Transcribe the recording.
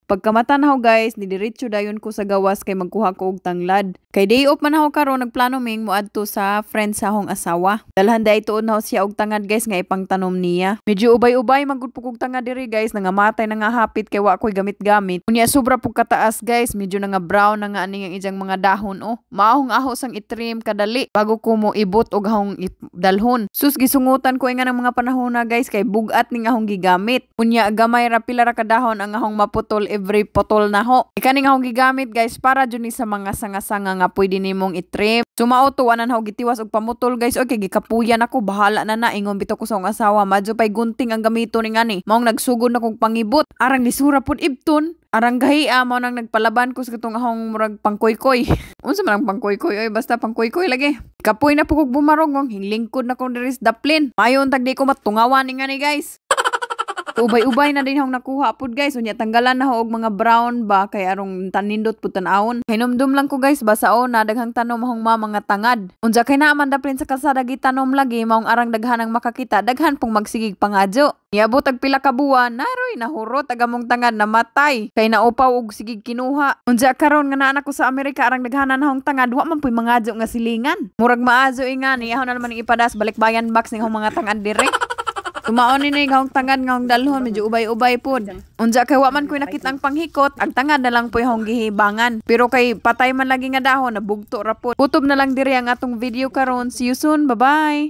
Pagkamatanaw guys, nidiretso dayon ko sa gawas kay magkuha ko og tanglad. Kay day off man ako karon nagplano ming moadto sa friend sa akong asawa. Dalhan day tuod na siya og tangad guys nga ipangtanom niya. Medyo ubay-ubay magud pug og tangad diri guys, nangamatay na nga hapit kay wa koy gamit-gamit. Unya sobra pug kataas guys, medyo na nga brown na nga ani ang ijang mga dahon oh. Maahong aho sang itrim kadali bago ko mo ibot og ahong dalhon. Sus gisungutan ko nga ng mga panahon na guys kay bugat ning ahong gigamit. Unya gamay ra pila ra kadahon ang ahong maputol every potol na ho. Ikaning akong gigamit guys para jud ni sa mga sanga-sanga nga pwede nimong itrim. Sumauto anan ho gitiwas og pamutol guys. Okay, gikapuyan ako, bahala na ingon bitaw ko sa akong asawa. Madyo pay gunting ang gamito ning ani. Maong nagsugod na kog pangibot. Arang lisura pud ibton. Arang gahiya mo nang nagpalaban ko sa katong ahong murag pangkoy-koy. Unsa man ang pangkoy-koy oy, basta pangkoy-koy lagi. Kapoy na pug og bumarong mong hinglingkod na ko diri sa daplin. Mayon tag di ko matungawan ning ani guys. Ubay-ubay na din akong nakuha pud guys. Unya tanggalan na ho og mga brown ba kay arong tanindot pud tan-awon. Hinumdum lang ko guys basao na daghang tanom akong mga tangad. Unsa kay naman daplin sa kalsada gitanom lagi maong arang daghan ang makakita, daghan pong magsigig pangadyo. Niabot ag pila ka buwan, naroy nahurot agamong tangad namatay kay naupaw og sigig kinuha. Unsa karon nga naa ko sa Amerika arang daghanan na akong tangad, wa man puy mangadyo nga silingan. Murag maazo ingani ahon na naman ipadas balikbayan box ning akong mga tangad dire. Tumaon ni gahong tangad ngahong dalhon, medyo ubay-ubay pod. Unsa kay wa man koy nakitang panghikot, ang tangad na lang po'y hong gihibangan. Pero kay patay man lagi nga dahon, nabugto ra pod. Kutob na lang diri ang atong video karon. See you soon, bye-bye!